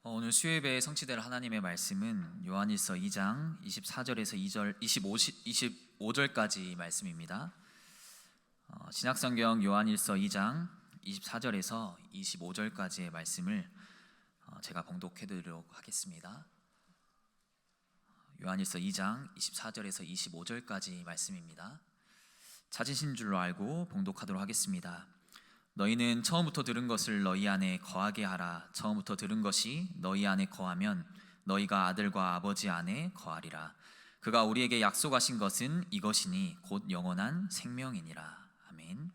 오늘 수요예배에 성취될 하나님의 말씀은 요한일서 2장 24절에서 25절까지 말씀입니다. 신약성경 요한일서 2장 24절에서 25절까지의 말씀을 제가 봉독해드리도록 하겠습니다. 요한일서 2장 24절에서 25절까지 말씀입니다. 찾으신 줄로 알고 봉독하도록 하겠습니다. 너희는 처음부터 들은 것을 너희 안에 거하게 하라. 처음부터 들은 것이 너희 안에 거하면 너희가 아들과 아버지 안에 거하리라. 그가 우리에게 약속하신 것은 이것이니 곧 영원한 생명이니라. 아멘.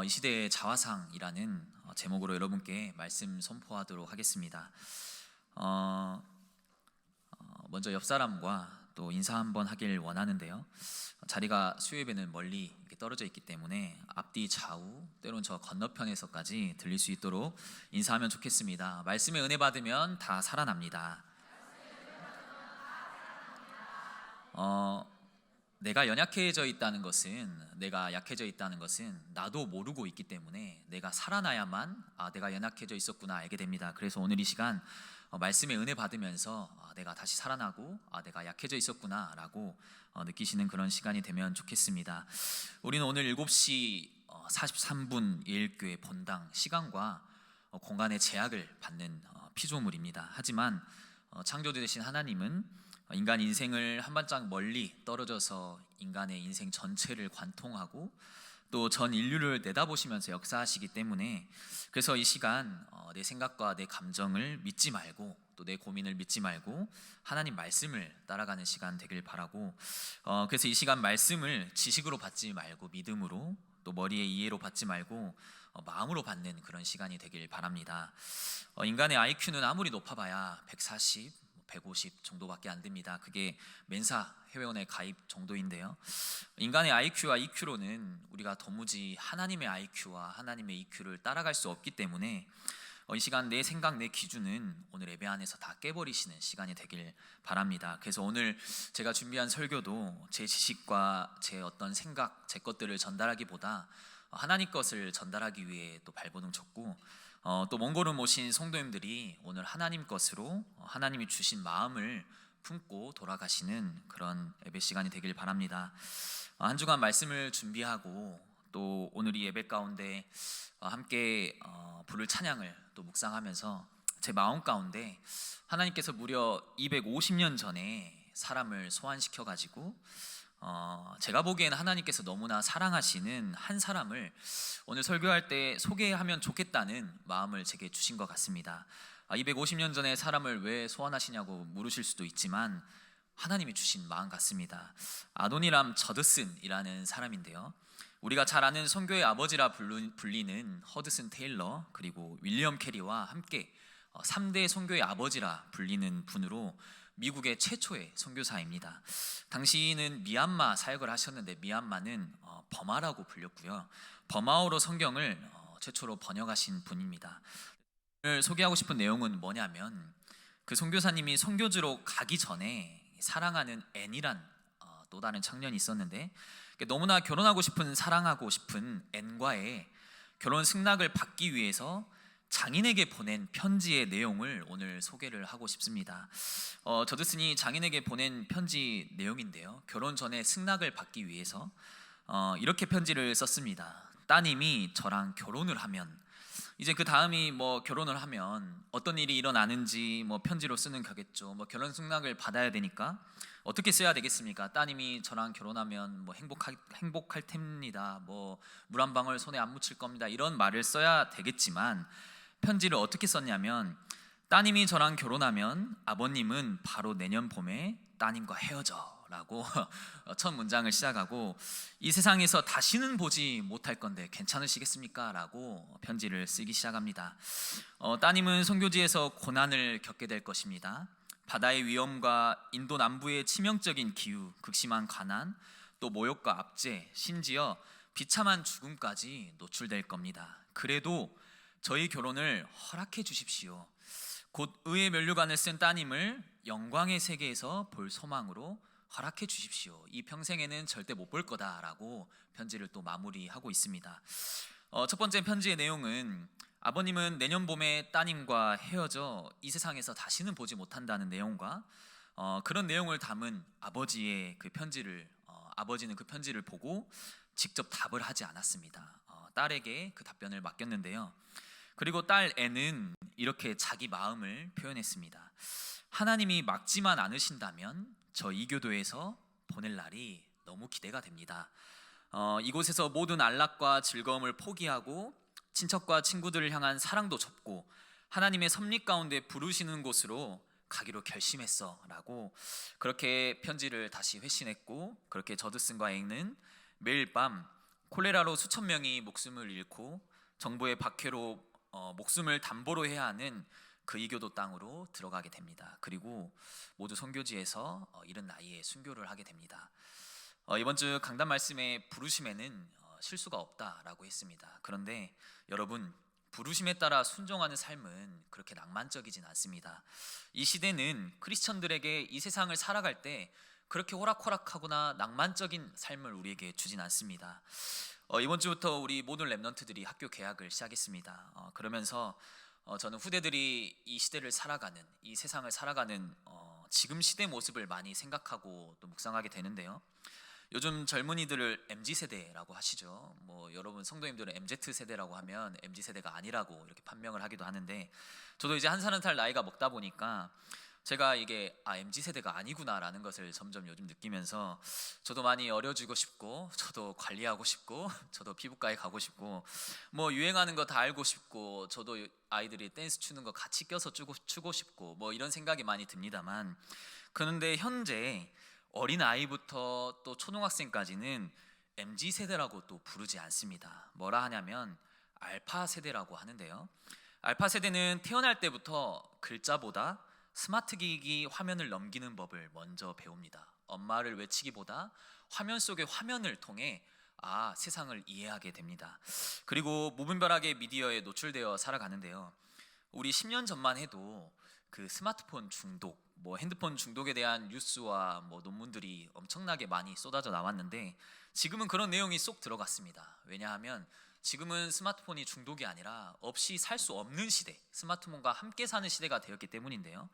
이 시대의 자화상이라는 제목으로 여러분께 말씀 선포하도록 하겠습니다. 먼저 옆 사람과 또 인사 한번 하길 원하는데요. 자리가 수요예배는 멀리 이렇게 떨어져 있기 때문에 앞뒤 좌우 때론 저 건너편에서까지 들릴 수 있도록 인사하면 좋겠습니다. 말씀의 은혜 받으면 다 살아납니다. 내가 약해져 있다는 것은 나도 모르고 있기 때문에 내가 살아나야만 내가 연약해져 있었구나 알게 됩니다. 그래서 오늘 이 시간 말씀의 은혜 받으면서 내가 다시 살아나고 내가 약해져 있었구나 라고 느끼시는 그런 시간이 되면 좋겠습니다. 우리는 오늘 7시 43분 예일교회 본당 시간과 공간의 제약을 받는 피조물입니다. 하지만 창조주 되신 하나님은 인간 인생을 한 발짝 멀리 떨어져서 인간의 인생 전체를 관통하고 또 전 인류를 내다보시면서 역사하시기 때문에 그래서 이 시간 내 생각과 내 감정을 믿지 말고 또 내 고민을 믿지 말고 하나님 말씀을 따라가는 시간 되길 바라고 그래서 이 시간 말씀을 지식으로 받지 말고 믿음으로 또 머리의 이해로 받지 말고 마음으로 받는 그런 시간이 되길 바랍니다. 인간의 IQ는 아무리 높아봐야 140, 150 정도밖에 안 됩니다. 그게 멘사 회원의 가입 정도인데요. 인간의 IQ와 EQ로는 우리가 도무지 하나님의 IQ와 하나님의 EQ를 따라갈 수 없기 때문에 이 시간 내 생각, 내 기준은 오늘 예배 안에서 다 깨버리시는 시간이 되길 바랍니다. 그래서 오늘 제가 준비한 설교도 제 지식과 제 어떤 생각, 제 것들을 전달하기보다 하나님 것을 전달하기 위해 또 발버둥 쳤고 또 먼 걸음 오신 성도님들이 오늘 하나님 것으로 하나님이 주신 마음을 품고 돌아가시는 그런 예배 시간이 되길 바랍니다. 한 주간 말씀을 준비하고 또 오늘 이 예배 가운데 함께 부를 찬양을 또 묵상하면서 제 마음 가운데 하나님께서 무려 250년 전에 사람을 소환시켜 가지고 제가 보기에는 하나님께서 너무나 사랑하시는 한 사람을 오늘 설교할 때 소개하면 좋겠다는 마음을 제게 주신 것 같습니다. 250년 전에 사람을 왜 소환하시냐고 물으실 수도 있지만 하나님이 주신 마음 같습니다. 아도니람 저드슨이라는 사람인데요. 우리가 잘 아는 선교의 아버지라 불리는 허드슨 테일러 그리고 윌리엄 캐리와 함께 3대 선교의 아버지라 불리는 분으로 미국의 최초의 선교사입니다. 당시는 미얀마 사역을 하셨는데 미얀마는 버마라고 불렸고요. 버마어로 성경을 최초로 번역하신 분입니다. 오늘 소개하고 싶은 내용은 뭐냐면 그 선교사님이 선교지로 가기 전에 사랑하는 앤이란 또 다른 청년이 있었는데 너무나 결혼하고 싶은 사랑하고 싶은 앤과의 결혼 승낙을 받기 위해서 장인에게 보낸 편지의 내용을 오늘 소개를 하고 싶습니다. 저드슨이 장인에게 보낸 편지 내용인데요. 결혼 전에 승낙을 받기 위해서 이렇게 편지를 썼습니다. 따님이 저랑 결혼을 하면 이제 그 다음이 결혼을 하면 어떤 일이 일어나는지 편지로 쓰는 거겠죠. 결혼 승낙을 받아야 되니까 어떻게 써야 되겠습니까? 따님이 저랑 결혼하면 행복할 텐입니다. 물 한 방울 손에 안 묻힐 겁니다. 이런 말을 써야 되겠지만 편지를 어떻게 썼냐면 따님이 저랑 결혼하면 아버님은 바로 내년 봄에 따님과 헤어져 라고 첫 문장을 시작하고 이 세상에서 다시는 보지 못할 건데 괜찮으시겠습니까? 라고 편지를 쓰기 시작합니다. 따님은 선교지에서 고난을 겪게 될 것입니다. 바다의 위험과 인도 남부의 치명적인 기후, 극심한 가난, 또 모욕과 압제, 심지어 비참한 죽음까지 노출될 겁니다. 그래도 저희 결혼을 허락해 주십시오. 곧 의의 면류관을 쓴 따님을 영광의 세계에서 볼 소망으로 허락해 주십시오. 이 평생에는 절대 못 볼 거다라고 편지를 또 마무리하고 있습니다. 첫 번째 편지의 내용은 아버님은 내년 봄에 따님과 헤어져 이 세상에서 다시는 보지 못한다는 내용과 그런 내용을 담은 아버지의 그 편지를 아버지는 그 편지를 보고 직접 답을 하지 않았습니다. 딸에게 그 답변을 맡겼는데요. 그리고 딸 애는 이렇게 자기 마음을 표현했습니다. 하나님이 막지만 않으신다면 저 이 교도에서 보낼 날이 너무 기대가 됩니다. 이곳에서 모든 안락과 즐거움을 포기하고 친척과 친구들을 향한 사랑도 접고 하나님의 섭리 가운데 부르시는 곳으로 가기로 결심했어 라고 그렇게 편지를 다시 회신했고, 그렇게 저드슨과 앵는 매일 밤 콜레라로 수천 명이 목숨을 잃고 정부의 박해로 목숨을 담보로 해야 하는 그 이교도 땅으로 들어가게 됩니다. 그리고 모두 선교지에서 이른 나이에 순교를 하게 됩니다. 이번 주 강단 말씀의 부르심에는 실수가 없다라고 했습니다. 그런데 여러분, 부르심에 따라 순종하는 삶은 그렇게 낭만적이진 않습니다. 이 시대는 크리스천들에게 이 세상을 살아갈 때 그렇게 호락호락하거나 낭만적인 삶을 우리에게 주진 않습니다. 이번 주부터 우리 모든 랩런트들이 학교 개학을 시작했습니다. 그러면서 저는 후대들이 이 시대를 살아가는, 이 세상을 살아가는 지금 시대 모습을 많이 생각하고 또 묵상하게 되는데요. 요즘 젊은이들을 MZ세대라고 하시죠. 여러분 성도님들은 MZ세대라고 하면 MZ세대가 아니라고 이렇게 판명을 하기도 하는데, 저도 이제 한 살 한 살 나이가 먹다 보니까 제가 이게 MZ세대가 아니구나라는 것을 점점 요즘 느끼면서 저도 많이 어려지고 싶고, 저도 관리하고 싶고, 저도 피부과에 가고 싶고, 유행하는 거 다 알고 싶고, 저도 아이들이 댄스 추는 거 같이 껴서 추고 싶고, 이런 생각이 많이 듭니다만, 그런데 현재 어린 아이부터 또 초등학생까지는 MZ세대라고 또 부르지 않습니다. 뭐라 하냐면 알파 세대라고 하는데요. 알파 세대는 태어날 때부터 글자보다 스마트 기기 화면을 넘기는 법을 먼저 배웁니다. 엄마를 외치기보다 화면 속의 화면을 통해 세상을 이해하게 됩니다. 그리고 무분별하게 미디어에 노출되어 살아가는데요. 우리 10년 전만 해도 그 스마트폰 중독, 핸드폰 중독에 대한 뉴스와 논문들이 엄청나게 많이 쏟아져 나왔는데, 지금은 그런 내용이 쏙 들어갔습니다. 왜냐하면 지금은 스마트폰이 중독이 아니라 없이 살 수 없는 시대, 스마트폰과 함께 사는 시대가 되었기 때문인데요.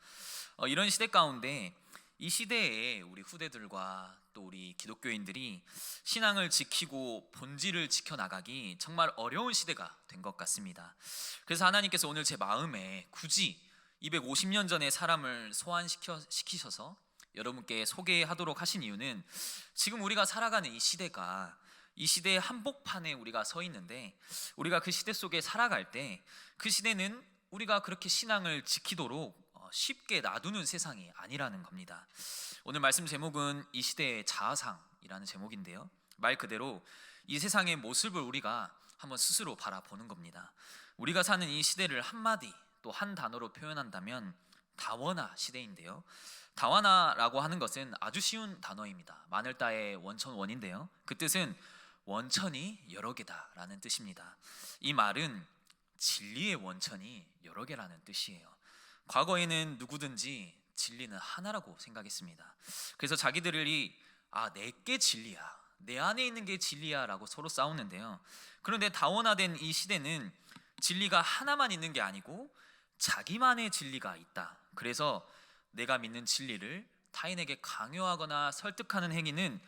이런 시대 가운데 이 시대에 우리 후대들과 또 우리 기독교인들이 신앙을 지키고 본질을 지켜나가기 정말 어려운 시대가 된 것 같습니다. 그래서 하나님께서 오늘 제 마음에 굳이 250년 전의 사람을 소환시키셔서 여러분께 소개하도록 하신 이유는, 지금 우리가 살아가는 이 시대가, 이 시대의 한복판에 우리가 서 있는데, 우리가 그 시대 속에 살아갈 때 그 시대는 우리가 그렇게 신앙을 지키도록 쉽게 놔두는 세상이 아니라는 겁니다. 오늘 말씀 제목은 이 시대의 자아상이라는 제목인데요, 말 그대로 이 세상의 모습을 우리가 한번 스스로 바라보는 겁니다. 우리가 사는 이 시대를 한마디 또 한 단어로 표현한다면 다원화 시대인데요. 다원화라고 하는 것은 아주 쉬운 단어입니다. 마늘따의 원천원인데요, 그 뜻은 원천이 여러 개다라는 뜻입니다. 이 말은 진리의 원천이 여러 개라는 뜻이에요. 과거에는 누구든지 진리는 하나라고 생각했습니다. 그래서 자기들이 내게 진리야, 내 안에 있는 게 진리야 라고 서로 싸우는데요. 그런데 다원화된 이 시대는 진리가 하나만 있는 게 아니고 자기만의 진리가 있다. 그래서 내가 믿는 진리를 타인에게 강요하거나 설득하는 행위는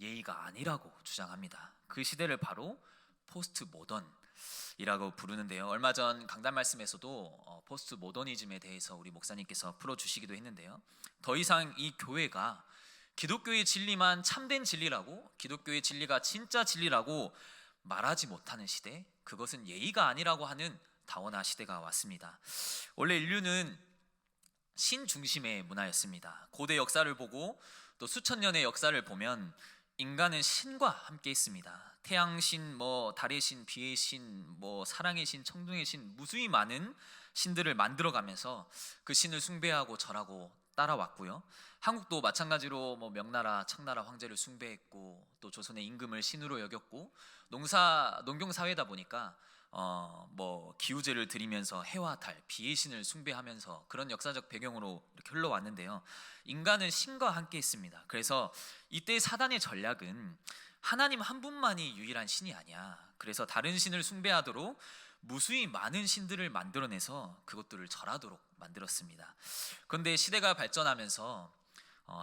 예의가 아니라고 주장합니다. 그 시대를 바로 포스트 모던이라고 부르는데요. 얼마 전 강단 말씀에서도 포스트 모더니즘에 대해서 우리 목사님께서 풀어주시기도 했는데요. 더 이상 이 교회가 기독교의 진리만 참된 진리라고, 기독교의 진리가 진짜 진리라고 말하지 못하는 시대, 그것은 예의가 아니라고 하는 다원화 시대가 왔습니다. 원래 인류는 신 중심의 문화였습니다. 고대 역사를 보고 또 수천 년의 역사를 보면 인간은 신과 함께 있습니다. 태양신, 달의 신, 비의 신, 사랑의 신, 청둥의 신, 무수히 많은 신들을 만들어가면서 그 신을 숭배하고 절하고 따라왔고요. 한국도 마찬가지로 명나라, 청나라 황제를 숭배했고, 또 조선의 임금을 신으로 여겼고, 농경 사회다 보니까 기우제를 드리면서 해와 달, 비의 신을 숭배하면서 그런 역사적 배경으로 이렇게 흘러왔는데요. 인간은 신과 함께 있습니다. 그래서 이때 사단의 전략은 하나님 한 분만이 유일한 신이 아니야, 그래서 다른 신을 숭배하도록 무수히 많은 신들을 만들어내서 그것들을 절하도록 만들었습니다. 그런데 시대가 발전하면서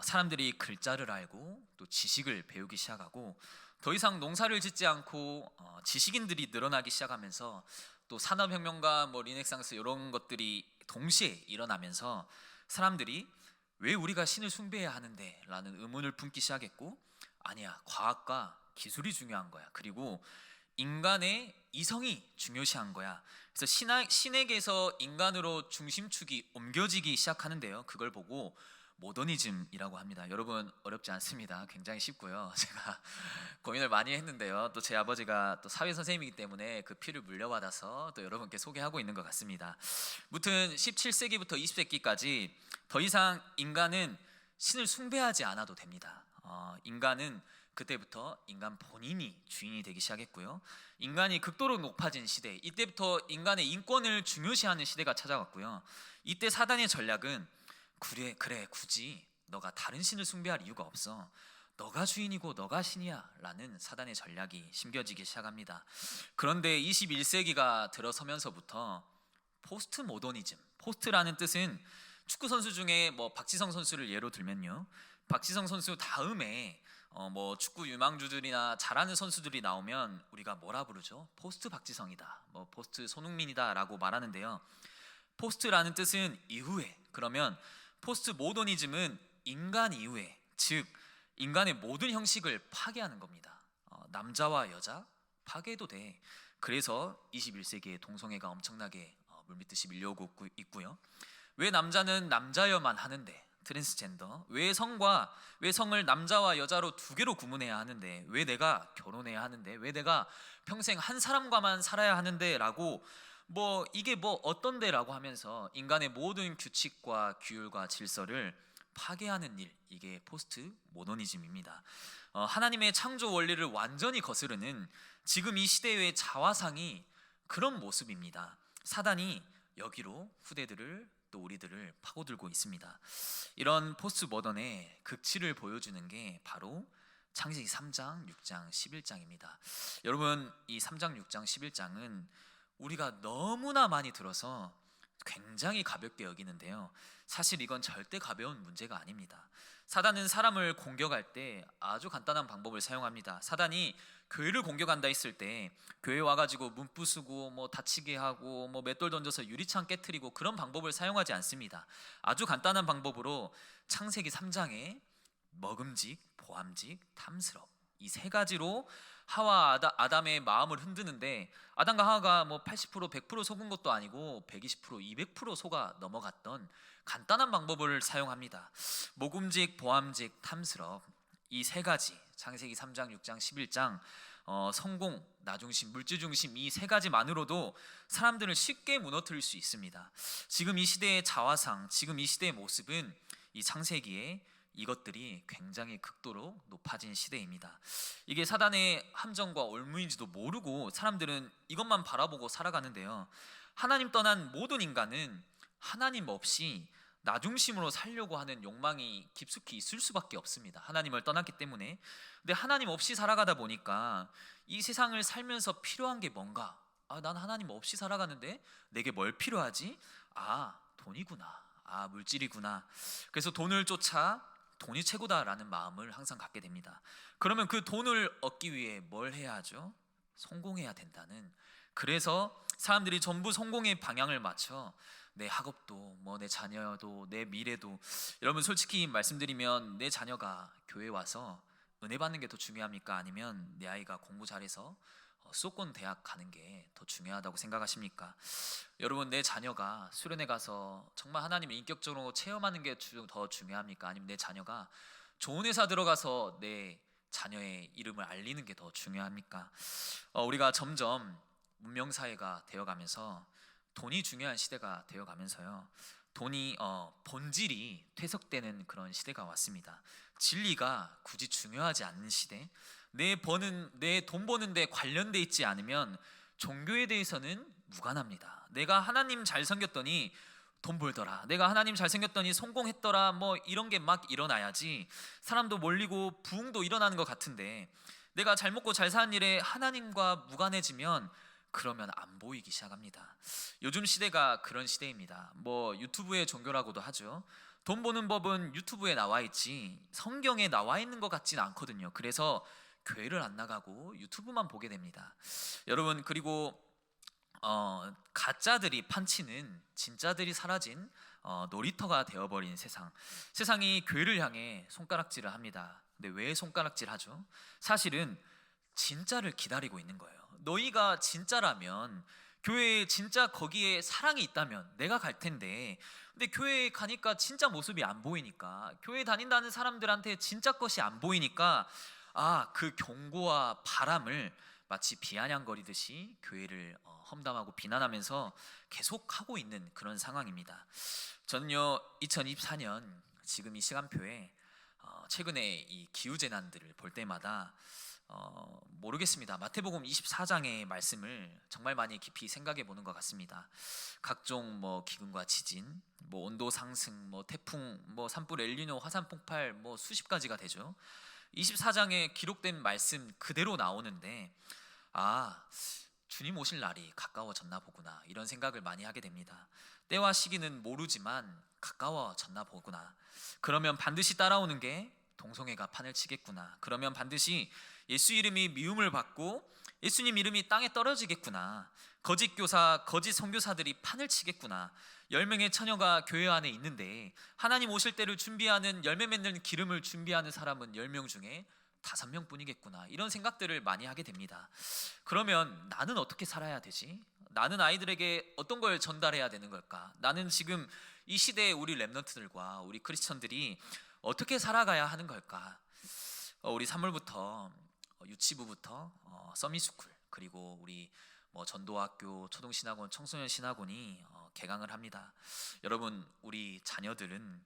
사람들이 글자를 알고 또 지식을 배우기 시작하고 더 이상 농사를 짓지 않고 지식인들이 늘어나기 시작하면서 또 산업혁명과 뭐 리네상스 이런 것들이 동시에 일어나면서 사람들이 왜 우리가 신을 숭배해야 하는데? 라는 의문을 품기 시작했고, 아니야, 과학과 기술이 중요한 거야. 그리고 인간의 이성이 중요시한 거야. 그래서 신에게서 인간으로 중심축이 옮겨지기 시작하는데요. 그걸 보고 모더니즘이라고 합니다. 여러분, 어렵지 않습니다. 굉장히 쉽고요. 제가 고민을 많이 했는데요. 또 제 아버지가 또 사회 선생님이기 때문에 그 피를 물려받아서 또 여러분께 소개하고 있는 것 같습니다. 무튼 17세기부터 20세기까지 더 이상 인간은 신을 숭배하지 않아도 됩니다. 인간은 그때부터 인간 본인이 주인이 되기 시작했고요. 인간이 극도로 높아진 시대, 이때부터 인간의 인권을 중요시하는 시대가 찾아왔고요. 이때 사단의 전략은 그래 굳이 너가 다른 신을 숭배할 이유가 없어. 너가 주인이고 너가 신이야 라는 사단의 전략이 심겨지기 시작합니다. 그런데 21세기가 들어서면서부터 포스트 모더니즘, 포스트라는 뜻은 축구 선수 중에 뭐 박지성 선수를 예로 들면요, 박지성 선수 다음에 뭐 축구 유망주들이나 잘하는 선수들이 나오면 우리가 뭐라 부르죠? 포스트 박지성이다, 뭐 포스트 손흥민이다라고 말하는데요. 포스트라는 뜻은 이후에, 그러면 포스트 모더니즘은 인간 이후에, 즉 인간의 모든 형식을 파괴하는 겁니다. 남자와 여자 파괴도 돼. 그래서 21세기에 동성애가 엄청나게 물밀듯이 밀려오고 있고요. 왜 남자는 남자여만 하는데, 트랜스젠더, 왜 성을 남자와 여자로 두 개로 구분해야 하는데, 왜 내가 결혼해야 하는데, 왜 내가 평생 한 사람과만 살아야 하는데 라고, 뭐 이게 뭐 어떤데라고 하면서 인간의 모든 규칙과 규율과 질서를 파괴하는 일, 이게 포스트 모더니즘입니다. 하나님의 창조 원리를 완전히 거스르는 지금 이 시대의 자화상이 그런 모습입니다. 사단이 여기로 후대들을 또 우리들을 파고들고 있습니다. 이런 포스트 모던의 극치를 보여주는 게 바로 창세기 3장, 6장, 11장입니다. 여러분, 이 3장, 6장, 11장은 우리가 너무나 많이 들어서 굉장히 가볍게 여기는데요. 사실 이건 절대 가벼운 문제가 아닙니다. 사단은 사람을 공격할 때 아주 간단한 방법을 사용합니다. 사단이 교회를 공격한다 했을 때 교회 와가지고 문 부수고 뭐 다치게 하고 뭐 맷돌 던져서 유리창 깨트리고 그런 방법을 사용하지 않습니다. 아주 간단한 방법으로 창세기 3장에 먹음직, 보암직, 탐스럽, 이 세 가지로 하와 아담의 마음을 흔드는데, 아담과 하와가 뭐 80% 100% 속은 것도 아니고 120% 200% 속아 넘어갔던 간단한 방법을 사용합니다. 모금직, 보암직, 탐스럽, 이 세 가지, 창세기 3장, 6장, 11장, 성공, 나중심, 물질중심, 이 세 가지만으로도 사람들을 쉽게 무너뜨릴 수 있습니다. 지금 이 시대의 자화상, 지금 이 시대의 모습은 이 창세기에 이것들이 굉장히 극도로 높아진 시대입니다. 이게 사단의 함정과 올무인지도 모르고 사람들은 이것만 바라보고 살아가는데요. 하나님 떠난 모든 인간은 하나님 없이 나중심으로 살려고 하는 욕망이 깊숙이 있을 수밖에 없습니다. 하나님을 떠났기 때문에. 근데 하나님 없이 살아가다 보니까 이 세상을 살면서 필요한 게 뭔가? 난 하나님 없이 살아가는데 내게 뭘 필요하지? 돈이구나. 물질이구나. 그래서 돈을 쫓아 돈이 최고다라는 마음을 항상 갖게 됩니다. 그러면 그 돈을 얻기 위해 뭘 해야 하죠? 성공해야 된다는. 그래서 사람들이 전부 성공의 방향을 맞춰 내 학업도, 뭐 내 자녀도, 내 미래도. 여러분, 솔직히 말씀드리면 내 자녀가 교회 와서 은혜 받는 게 더 중요합니까? 아니면 내 아이가 공부 잘해서 수도권 대학 가는 게 더 중요하다고 생각하십니까? 여러분, 내 자녀가 수련회 가서 정말 하나님을 인격적으로 체험하는 게 더 중요합니까? 아니면 내 자녀가 좋은 회사 들어가서 내 자녀의 이름을 알리는 게 더 중요합니까? 우리가 점점 문명사회가 되어가면서 돈이 중요한 시대가 되어가면서요, 돈이 본질이 퇴색되는 그런 시대가 왔습니다. 진리가 굳이 중요하지 않는 시대, 내 돈 버는데 관련돼 있지 않으면 종교에 대해서는 무관합니다. 내가 하나님 잘 섬겼더니 돈 벌더라, 내가 하나님 잘 생겼더니 성공했더라, 뭐 이런 게 막 일어나야지 사람도 몰리고 부흥도 일어나는 것 같은데, 내가 잘 먹고 잘 사는 일에 하나님과 무관해지면 그러면 안 보이기 시작합니다. 요즘 시대가 그런 시대입니다. 뭐 유튜브의 종교라고도 하죠. 돈 버는 법은 유튜브에 나와 있지 성경에 나와 있는 것 같지는 않거든요. 그래서 교회를 안 나가고 유튜브만 보게 됩니다. 여러분, 그리고 가짜들이 판치는 진짜들이 사라진 놀이터가 되어버린 세상이 교회를 향해 손가락질을 합니다. 근데 왜 손가락질하죠? 사실은 진짜를 기다리고 있는 거예요. 너희가 진짜라면, 교회에 진짜 거기에 사랑이 있다면 내가 갈 텐데, 근데 교회에 가니까 진짜 모습이 안 보이니까, 교회 다닌다는 사람들한테 진짜 것이 안 보이니까, 그 경고와 바람을 마치 비아냥거리듯이 교회를 험담하고 비난하면서 계속하고 있는 그런 상황입니다. 저는요, 2024년 지금 이 시간표에 최근에 이 기후재난들을 볼 때마다 모르겠습니다. 마태복음 24장의 말씀을 정말 많이 깊이 생각해 보는 것 같습니다. 각종 뭐 기근과 지진, 뭐 온도 상승, 뭐 태풍, 뭐 산불 엘니뇨, 화산 폭발, 뭐 수십 가지가 되죠. 24장에 기록된 말씀 그대로 나오는데, 주님 오실 날이 가까워졌나 보구나, 이런 생각을 많이 하게 됩니다. 때와 시기는 모르지만 가까워졌나 보구나. 그러면 반드시 따라오는 게 동성애가 판을 치겠구나. 그러면 반드시 예수 이름이 미움을 받고 예수님 이름이 땅에 떨어지겠구나. 거짓 교사, 거짓 선교사들이 판을 치겠구나. 10명의 처녀가 교회 안에 있는데 하나님 오실 때를 준비하는, 열매 맺는 기름을 준비하는 사람은 10명 중에 5명 뿐이겠구나. 이런 생각들을 많이 하게 됩니다. 그러면 나는 어떻게 살아야 되지? 나는 아이들에게 어떤 걸 전달해야 되는 걸까? 나는 지금 이 시대의 우리 랩런트들과 우리 크리스천들이 어떻게 살아가야 하는 걸까? 우리 3월부터 유치부부터 서밋스쿨, 그리고 우리 뭐 전도학교, 초등신학원, 청소년신학원이 개강을 합니다. 여러분, 우리 자녀들은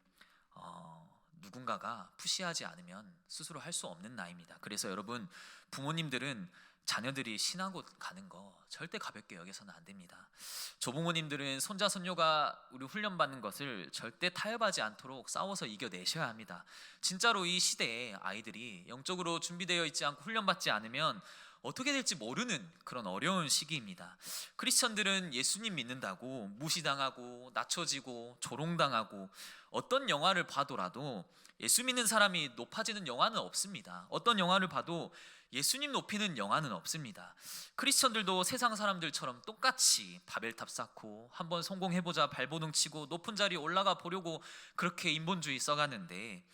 누군가가 푸시하지 않으면 스스로 할 수 없는 나이입니다. 그래서 여러분, 부모님들은 자녀들이 신학원 가는 거 절대 가볍게 여겨서는 안 됩니다. 조부모님들은 손자 손녀가 우리 훈련받는 것을 절대 타협하지 않도록 싸워서 이겨내셔야 합니다. 진짜로 이 시대에 아이들이 영적으로 준비되어 있지 않고 훈련받지 않으면 어떻게 될지 모르는 그런 어려운 시기입니다. 크리스천들은 예수님 믿는다고 무시당하고 낮춰지고 조롱당하고, 어떤 영화를 봐도라도 예수 믿는 사람이 높아지는 영화는 없습니다. 어떤 영화를 봐도 예수님 높이는 영화는 없습니다. 크리스천들도 세상 사람들처럼 똑같이 바벨탑 쌓고 한번 성공해보자 발버둥 치고 높은 자리 올라가 보려고 그렇게 인본주의 써가는데,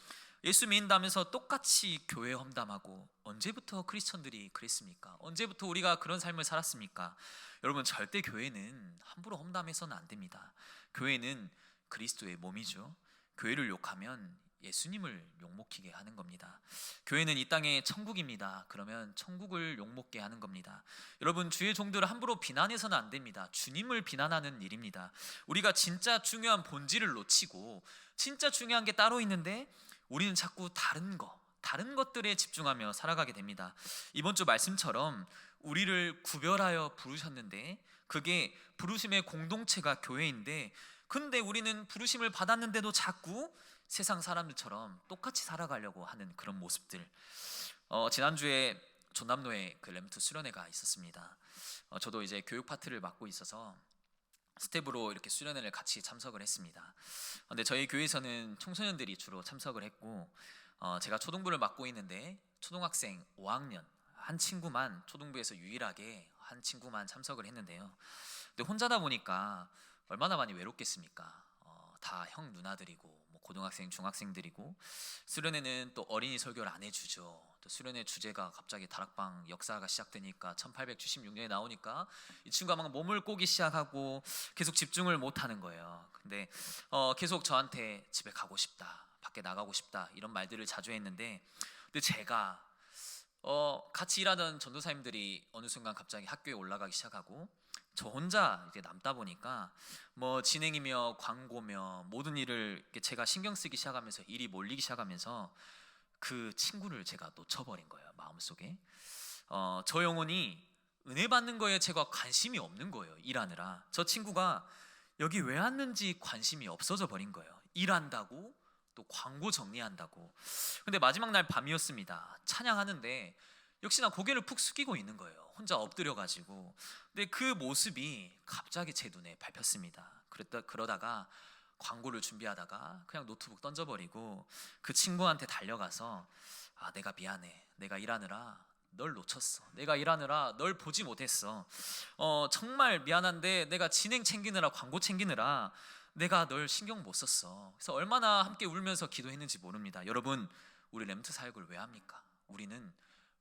예수 믿는다면서 똑같이 교회 험담하고, 언제부터 크리스천들이 그랬습니까? 언제부터 우리가 그런 삶을 살았습니까? 여러분, 절대 교회는 함부로 험담해서는 안 됩니다. 교회는 그리스도의 몸이죠. 교회를 욕하면 예수님을 욕먹히게 하는 겁니다. 교회는 이 땅의 천국입니다. 그러면 천국을 욕먹게 하는 겁니다. 여러분, 주의 종들을 함부로 비난해서는 안 됩니다. 주님을 비난하는 일입니다. 우리가 진짜 중요한 본질을 놓치고, 진짜 중요한 게 따로 있는데 우리는 자꾸 다른 것들에 집중하며 살아가게 됩니다. 이번 주 말씀처럼 우리를 구별하여 부르셨는데, 그게 부르심의 공동체가 교회인데, 근데 우리는 부르심을 받았는데도 자꾸 세상 사람들처럼 똑같이 살아가려고 하는 그런 모습들. 지난주에 전남로에 그 렘트 수련회가 있었습니다. 저도 이제 교육 파트를 맡고 있어서 스텝으로 이렇게 수련회를 같이 참석을 했습니다. 근데 저희 교회에서는 청소년들이 주로 참석을 했고, 제가 초등부를 맡고 있는데 초등학생 5학년 한 친구만, 초등부에서 유일하게 한 친구만 참석을 했는데요. 근데 혼자다 보니까 얼마나 많이 외롭겠습니까? 다 형 누나들이고 뭐 고등학생, 중학생들이고, 수련회는 또 어린이 설교를 안 해주죠. 또 수련회 주제가 갑자기 다락방 역사가 시작되니까 1876년에 나오니까 이 친구가 막 몸을 꼬기 시작하고 계속 집중을 못 하는 거예요. 근데 계속 저한테 집에 가고 싶다, 밖에 나가고 싶다, 이런 말들을 자주 했는데, 근데 제가 같이 일하던 전도사님들이 어느 순간 갑자기 학교에 올라가기 시작하고, 저 혼자 이제 남다 보니까 뭐 진행이며 광고며 모든 일을 제가 신경 쓰기 시작하면서, 일이 몰리기 시작하면서 그 친구를 제가 놓쳐버린 거예요. 마음속에 저 영혼이 은혜 받는 거에 제가 관심이 없는 거예요. 일하느라 저 친구가 여기 왜 왔는지 관심이 없어져 버린 거예요. 일한다고, 또 광고 정리한다고. 근데 마지막 날 밤이었습니다. 찬양하는데 역시나 고개를 푹 숙이고 있는 거예요. 혼자 엎드려 가지고. 근데 그 모습이 갑자기 제 눈에 밟혔습니다. 그러다가 광고를 준비하다가 그냥 노트북 던져버리고 그 친구한테 달려가서, 내가 미안해. 내가 일하느라 널 놓쳤어. 내가 일하느라 널 보지 못했어. 정말 미안한데 내가 진행 챙기느라, 광고 챙기느라 내가 널 신경 못 썼어. 그래서 얼마나 함께 울면서 기도했는지 모릅니다. 여러분, 우리 렘트 사역을 왜 합니까? 우리는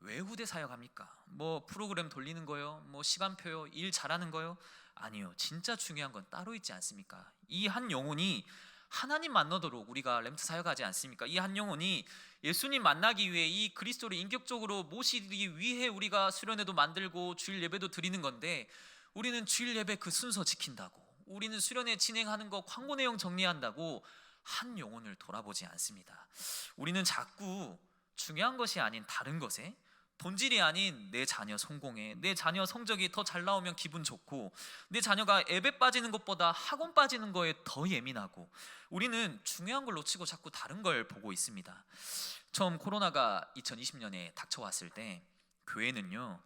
왜 후대 사역합니까? 뭐 프로그램 돌리는 거요? 뭐 시간표요? 일 잘하는 거요? 아니요. 진짜 중요한 건 따로 있지 않습니까? 이 한 영혼이 하나님 만나도록 우리가 렘트 사역하지 않습니까? 이 한 영혼이 예수님 만나기 위해 이 그리스도를 인격적으로 모시기 위해 우리가 수련회도 만들고 주일 예배도 드리는 건데, 우리는 주일 예배 그 순서 지킨다고, 우리는 수련회 진행하는 거 광고 내용 정리한다고 한 영혼을 돌아보지 않습니다. 우리는 자꾸 중요한 것이 아닌 다른 것에, 본질이 아닌 내 자녀 성공에, 내 자녀 성적이 더 잘 나오면 기분 좋고, 내 자녀가 예배 빠지는 것보다 학원 빠지는 거에 더 예민하고, 우리는 중요한 걸 놓치고 자꾸 다른 걸 보고 있습니다. 처음 코로나가 2020년에 닥쳐왔을 때 교회는요,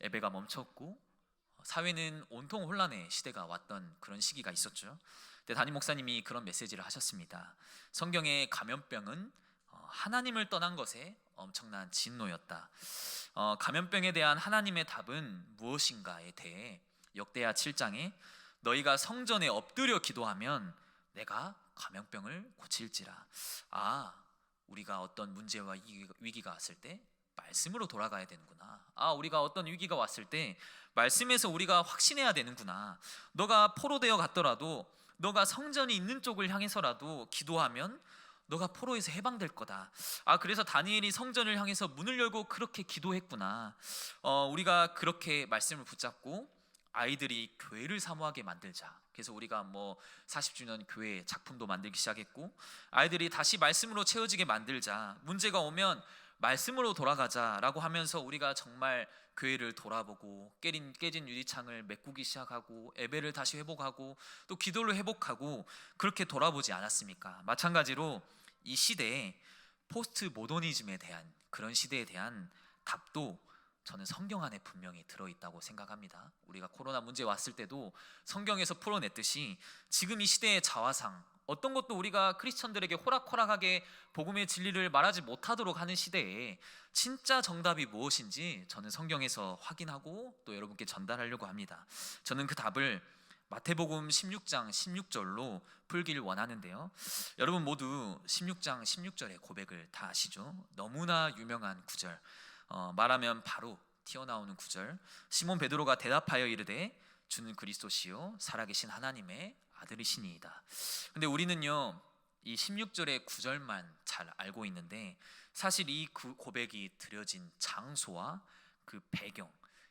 예배가 멈췄고 사회는 온통 혼란의 시대가 왔던 그런 시기가 있었죠. 근데 담임 목사님이 그런 메시지를 하셨습니다. 성경의 감염병은 하나님을 떠난 것에 엄청난 진노였다. 감염병에 대한 하나님의 답은 무엇인가에 대해 역대하 7장에 너희가 성전에 엎드려 기도하면 내가 감염병을 고칠지라. 우리가 어떤 문제와 위기가 왔을 때 말씀으로 돌아가야 되는구나. 우리가 어떤 위기가 왔을 때 말씀에서 우리가 확신해야 되는구나. 너가 포로되어 갔더라도, 너가 성전이 있는 쪽을 향해서라도 기도하면 너가 포로에서 해방될 거다. 그래서 다니엘이 성전을 향해서 문을 열고 그렇게 기도했구나. 우리가 그렇게 말씀을 붙잡고 아이들이 교회를 사모하게 만들자. 그래서 우리가 40주년 교회 작품도 만들기 시작했고, 아이들이 다시 말씀으로 채워지게 만들자. 문제가 오면 말씀으로 돌아가자라고 하면서 우리가 정말 교회를 돌아보고 깨진 유리창을 메꾸기 시작하고 예배를 다시 회복하고 또 기도를 회복하고 그렇게 돌아보지 않았습니까? 마찬가지로 이 시대에 포스트 모더니즘에 대한, 그런 시대에 대한 답도 저는 성경 안에 분명히 들어있다고 생각합니다. 우리가 코로나 문제 왔을 때도 성경에서 풀어냈듯이 지금 이 시대의 자화상, 어떤 것도 우리가 크리스천들에게 호락호락하게 복음의 진리를 말하지 못하도록 하는 시대에 진짜 정답이 무엇인지 저는 성경에서 확인하고 또 여러분께 전달하려고 합니다. 저는 그 답을 마태복음 16장 16절로 풀기를 원하는데요. 여러분 모두 16장 16절의 고백을 다 아시죠? 너무나 유명한 구절, 말하면 바로 튀어나오는 구절. 시몬 베드로가 대답하여 이르되 주는 그리스도시요 살아계신 하나님의 아들이시니이다. 근데 우리는요, 이 16절의 구절만 잘 알고 있는데 사실 이 고백이 드려진 장소와 그 배경,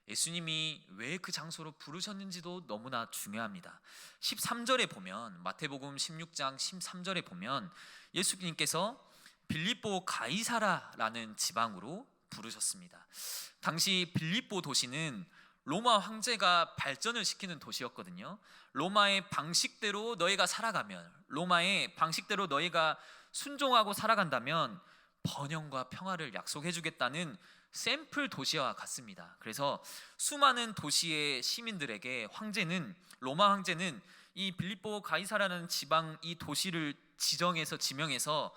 예수님이 왜 그 장소로 부르셨는지도 너무나 중요합니다. 13절에 보면, 마태복음 16장 13절에 보면 예수님께서 빌립보 가이사라라는 지방으로 부르셨습니다. 당시 빌립보 도시는 로마 황제가 발전을 시키는 도시였거든요. 로마의 방식대로 너희가 살아가면, 로마의 방식대로 너희가 순종하고 살아간다면 번영과 평화를 약속해 주겠다는 샘플 도시와 같습니다. 그래서 수많은 도시의 시민들에게 로마 황제는 이 빌립보 가이사라는 지방, 이 도시를 지명해서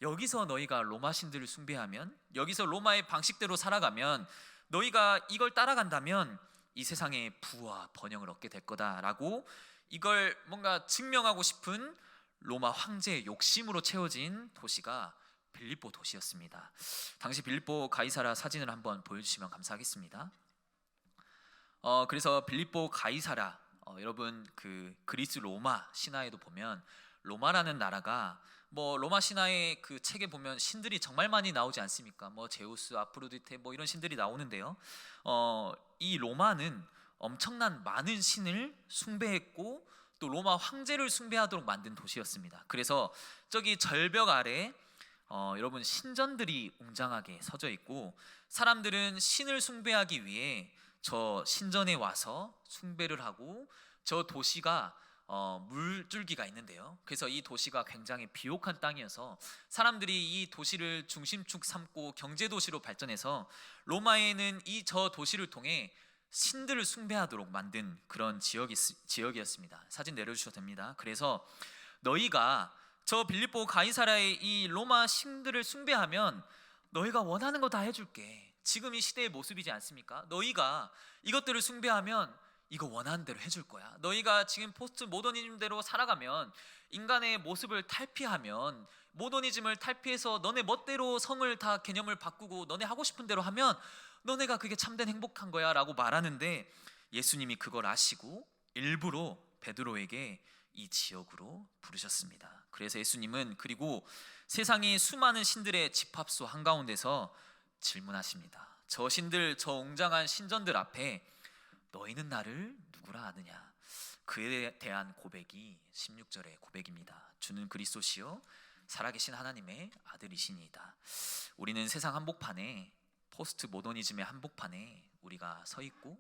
여기서 너희가 로마 신들을 숭배하면, 여기서 로마의 방식대로 살아가면, 너희가 이걸 따라간다면 이 세상에 부와 번영을 얻게 될 거다라고, 이걸 뭔가 증명하고 싶은 로마 황제의 욕심으로 채워진 도시가 빌립보 도시였습니다. 당시 빌립보 가이사라 사진을 한번 보여주시면 감사하겠습니다. 그래서 빌립보 가이사라, 여러분 그 그리스 로마 신화에도 보면 로마라는 나라가, 로마 신화의 그 책에 보면 신들이 정말 많이 나오지 않습니까? 제우스, 아프로디테 이런 신들이 나오는데요. 이 로마는 엄청난 많은 신을 숭배했고 또 로마 황제를 숭배하도록 만든 도시였습니다. 그래서 저기 절벽 아래 여러분 신전들이 웅장하게 서져 있고, 사람들은 신을 숭배하기 위해 저 신전에 와서 숭배를 하고, 저 도시가 물줄기가 있는데요. 그래서 이 도시가 굉장히 비옥한 땅이어서 사람들이 이 도시를 중심축 삼고 경제 도시로 발전해서 로마에는 이 저 도시를 통해 신들을 숭배하도록 만든 그런 지역이었습니다. 사진 내려주셔도 됩니다. 그래서 너희가 저 빌립보 가이사라의 이 로마 신들을 숭배하면 너희가 원하는 거 다 해줄게. 지금 이 시대의 모습이지 않습니까? 너희가 이것들을 숭배하면 이거 원하는 대로 해줄 거야. 너희가 지금 포스트 모더니즘대로 살아가면, 인간의 모습을 탈피하면, 모더니즘을 탈피해서 너네 멋대로 성을 다 개념을 바꾸고 너네 하고 싶은 대로 하면 너네가 그게 참된 행복한 거야 라고 말하는데, 예수님이 그걸 아시고 일부러 베드로에게 이 지역으로 부르셨습니다. 그래서 예수님은 그리고 세상의 수많은 신들의 집합소 한가운데서 질문하십니다. 저 신들, 저 웅장한 신전들 앞에 너희는 나를 누구라 아느냐? 그에 대한 고백이 16절의 고백입니다. 주는 그리스도시요 살아계신 하나님의 아들이시니이다. 우리는 세상 한복판에, 포스트 모더니즘의 한복판에 우리가 서 있고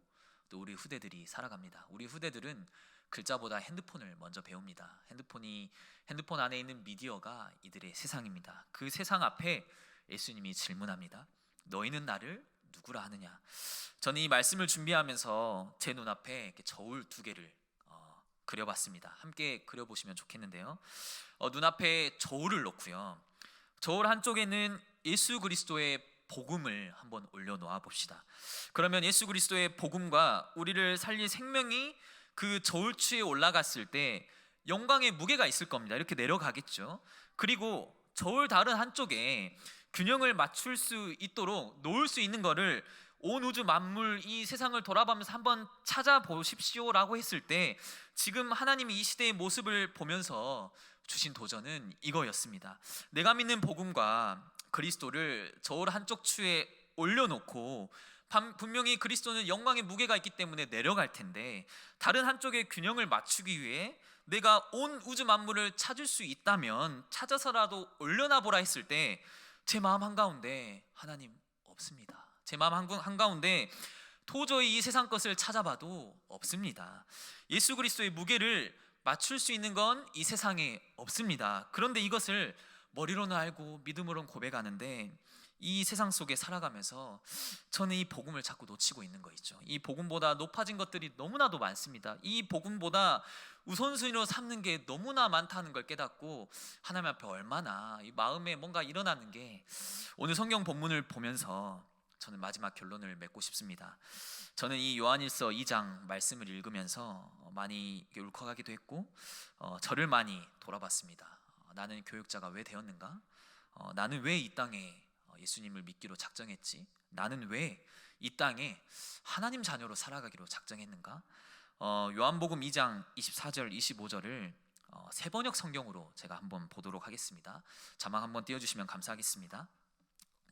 또 우리 후대들이 살아갑니다. 우리 후대들은 글자보다 핸드폰을 먼저 배웁니다. 핸드폰 안에 있는 미디어가 이들의 세상입니다. 그 세상 앞에 예수님이 질문합니다. 너희는 나를 누구라 하느냐? 저는 이 말씀을 준비하면서 제 눈앞에 이렇게 저울 두 개를 그려봤습니다. 함께 그려보시면 좋겠는데요. 눈앞에 저울을 놓고요. 저울 한쪽에는 예수 그리스도의 복음을 한번 올려놓아 봅시다. 그러면 예수 그리스도의 복음과 우리를 살릴 생명이 그 저울추에 올라갔을 때 영광의 무게가 있을 겁니다. 이렇게 내려가겠죠. 그리고 저울 다른 한쪽에 균형을 맞출 수 있도록 놓을 수 있는 거를 온 우주 만물 이 세상을 돌아보면서 한번 찾아보십시오라고 했을 때, 지금 하나님이 이 시대의 모습을 보면서 주신 도전은 이거였습니다. 내가 믿는 복음과 그리스도를 저울 한쪽 추에 올려놓고, 분명히 그리스도는 영광의 무게가 있기 때문에 내려갈 텐데, 다른 한쪽의 균형을 맞추기 위해 내가 온 우주 만물을 찾을 수 있다면 찾아서라도 올려놔 보라 했을 때, 제 마음 한가운데 하나님 없습니다. 제 마음 한가운데 도저히 이 세상 것을 찾아봐도 없습니다. 예수 그리스도의 무게를 맞출 수 있는 건 이 세상에 없습니다. 그런데 이것을 머리로는 알고 믿음으로는 고백하는데, 이 세상 속에 살아가면서 저는 이 복음을 자꾸 놓치고 있는 거 있죠. 이 복음보다 높아진 것들이 너무나도 많습니다. 이 복음보다 우선순위로 삼는 게 너무나 많다는 걸 깨닫고 하나님 앞에 얼마나 이 마음에 뭔가 일어나는 게, 오늘 성경 본문을 보면서 저는 마지막 결론을 맺고 싶습니다. 저는 이 요한일서 2장 말씀을 읽으면서 많이 울컥하기도 했고 저를 많이 돌아봤습니다. 나는 교육자가 왜 되었는가? 나는 왜 이 땅에 예수님을 믿기로 작정했지? 나는 왜 이 땅에 하나님 자녀로 살아가기로 작정했는가? 요한복음 2장 24절 25절을 세번역 성경으로 제가 한번 보도록 하겠습니다. 자막 한번 띄워주시면 감사하겠습니다.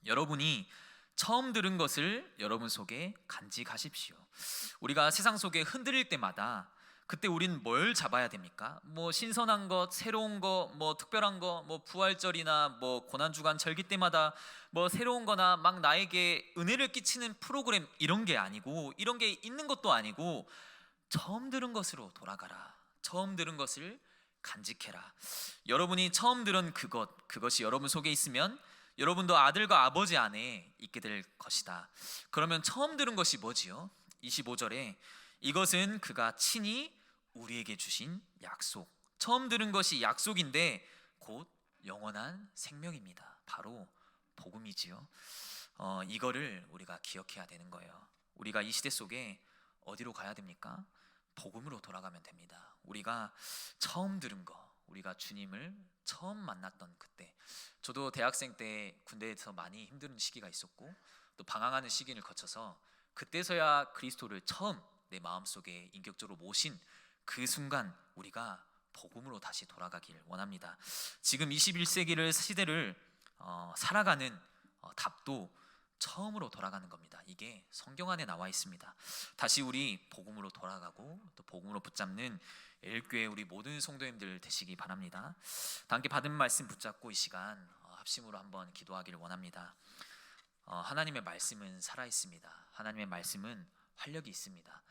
여러분이 처음 들은 것을 여러분 속에 간직하십시오. 우리가 세상 속에 흔들릴 때마다 그때 우린 뭘 잡아야 됩니까? 뭐 신선한 것, 새로운 거, 뭐 특별한 거, 뭐 부활절이나 뭐 고난주간 절기 때마다 뭐 새로운 거나 막 나에게 은혜를 끼치는 프로그램, 이런 게 아니고, 이런 게 있는 것도 아니고, 처음 들은 것으로 돌아가라. 처음 들은 것을 간직해라. 여러분이 처음 들은 그것이 여러분 속에 있으면 여러분도 아들과 아버지 안에 있게 될 것이다. 그러면 처음 들은 것이 뭐지요? 25절에 이것은 그가 친히 우리에게 주신 약속. 처음 들은 것이 약속인데 곧 영원한 생명입니다. 바로 복음이지요. 이거를 우리가 기억해야 되는 거예요. 우리가 이 시대 속에 어디로 가야 됩니까? 복음으로 돌아가면 됩니다. 우리가 처음 들은 거, 우리가 주님을 처음 만났던 그때, 저도 대학생 때 군대에서 많이 힘든 시기가 있었고 또 방황하는 시기를 거쳐서 그때서야 그리스도를 처음 내 마음속에 인격적으로 모신 그 순간, 우리가 복음으로 다시 돌아가길 원합니다. 지금 21세기를 시대를 살아가는 답도 처음으로 돌아가는 겁니다. 이게 성경 안에 나와 있습니다. 다시 우리 복음으로 돌아가고 또 복음으로 붙잡는 엘교회 우리 모든 성도님들 되시기 바랍니다. 다 함께 받은 말씀 붙잡고 이 시간 합심으로 한번 기도하기를 원합니다. 하나님의 말씀은 살아있습니다. 하나님의 말씀은 활력이 있습니다.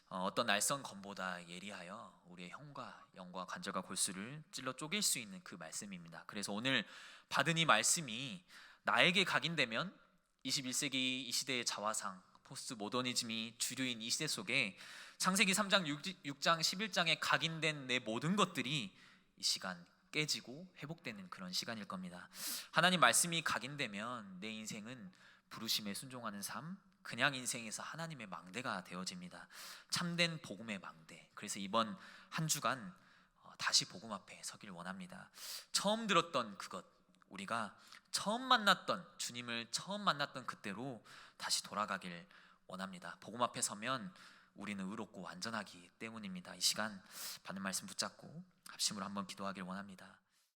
어떤 날선 검보다 예리하여 우리의 혀과 영과 관절과 골수를 찔러 쪼갤 수 있는 그 말씀입니다. 그래서 오늘 받은 이 말씀이 나에게 각인되면 21세기 이 시대의 자화상 포스트 모더니즘이 주류인 이 시대 속에 창세기 3장 6장 11장에 각인된 내 모든 것들이 이 시간 깨지고 회복되는 그런 시간일 겁니다. 하나님 말씀이 각인되면 내 인생은 부르심에 순종하는 삶, 그냥 인생에서 하나님의 망대가 되어집니다. 참된 복음의 망대. 그래서 이번 한 주간 다시 복음 앞에 서길 원합니다. 처음 들었던 그것, 우리가 처음 만났던 주님을 처음 만났던 그때로 다시 돌아가길 원합니다. 복음 앞에 서면 우리는 의롭고 완전하기 때문입니다. 이 시간 받는 말씀 붙잡고 합심으로 한번 기도하길 원합니다.